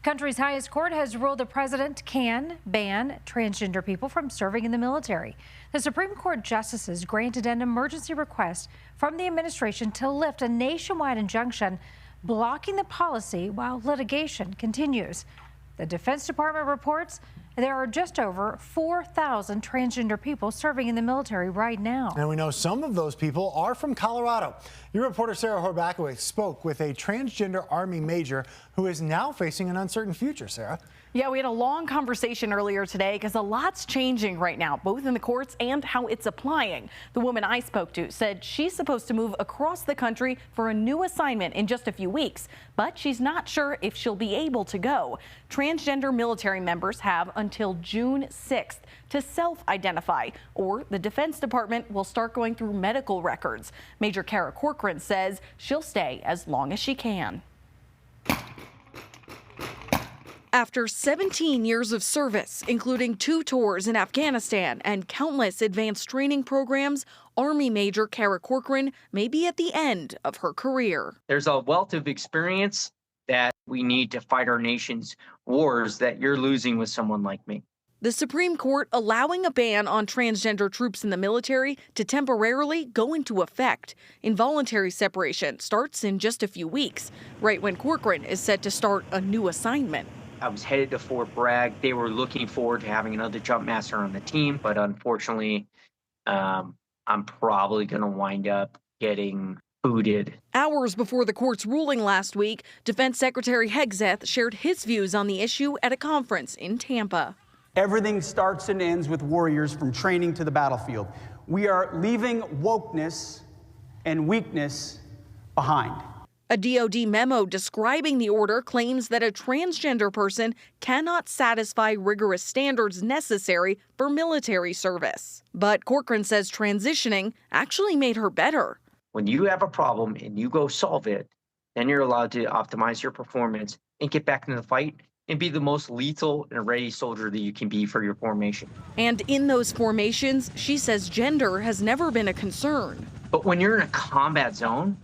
Country's highest court has ruled the president can ban transgender people from serving in the military. The Supreme Court justices granted an emergency request from the administration to lift a nationwide injunction blocking the policy while litigation continues. The Defense Department reports there are just over 4,000 transgender people serving in the military right now. And we know some of those people are from Colorado. Your reporter Sarah Horbakowicz spoke with a transgender Army major who is now facing an uncertain future. Sarah? Yeah, we had a long conversation earlier today because a lot's changing right now, both in the courts and how it's applying. The woman I spoke to said she's supposed to move across the country for a new assignment in just a few weeks, but she's not sure if she'll be able to go. Transgender military members have until June 6th to self-identify, or the Defense Department will start going through medical records. Major Kara Corcoran says she'll stay as long as she can. After 17 years of service, including 2 tours in Afghanistan and countless advanced training programs, Army Major Kara Corcoran may be at the end of her career. There's a wealth of experience that we need to fight our nation's wars that you're losing with someone like me. The Supreme Court allowing a ban on transgender troops in the military to temporarily go into effect. Involuntary separation starts in just a few weeks, right when Corcoran is set to start a new assignment. I was headed to Fort Bragg. They were looking forward to having another jump master on the team, but unfortunately, I'm probably going to wind up getting booted. Hours before the court's ruling last week, Defense Secretary Hegseth shared his views on the issue at a conference in Tampa. Everything starts and ends with warriors from training to the battlefield. We are leaving wokeness and weakness behind. A DoD memo describing the order claims that a transgender person cannot satisfy rigorous standards necessary for military service. But Corcoran says transitioning actually made her better. When you have a problem and you go solve it, then you're allowed to optimize your performance and get back into the fight and be the most lethal and ready soldier that you can be for your formation. And in those formations, she says gender has never been a concern. But when you're in a combat zone,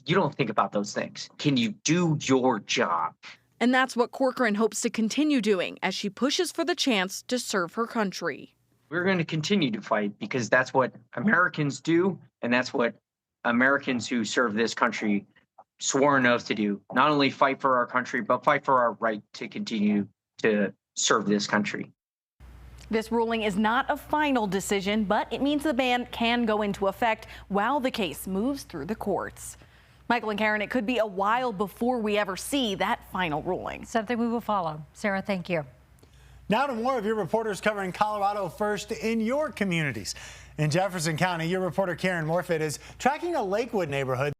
you don't think about those things. Can you do your job? And that's what Corcoran hopes to continue doing as she pushes for the chance to serve her country. We're going to continue to fight because that's what Americans do, and that's what Americans who serve this country swore an oath to do. Not only fight for our country, but fight for our right to continue to serve this country. This ruling is not a final decision, but it means the ban can go into effect while the case moves through the courts. Michael and Karen, it could be a while before we ever see that final ruling. Something we will follow. Sarah, thank you. Now to more of your reporters covering Colorado first in your communities. In Jefferson County, your reporter Karen Morfitt is tracking a Lakewood neighborhood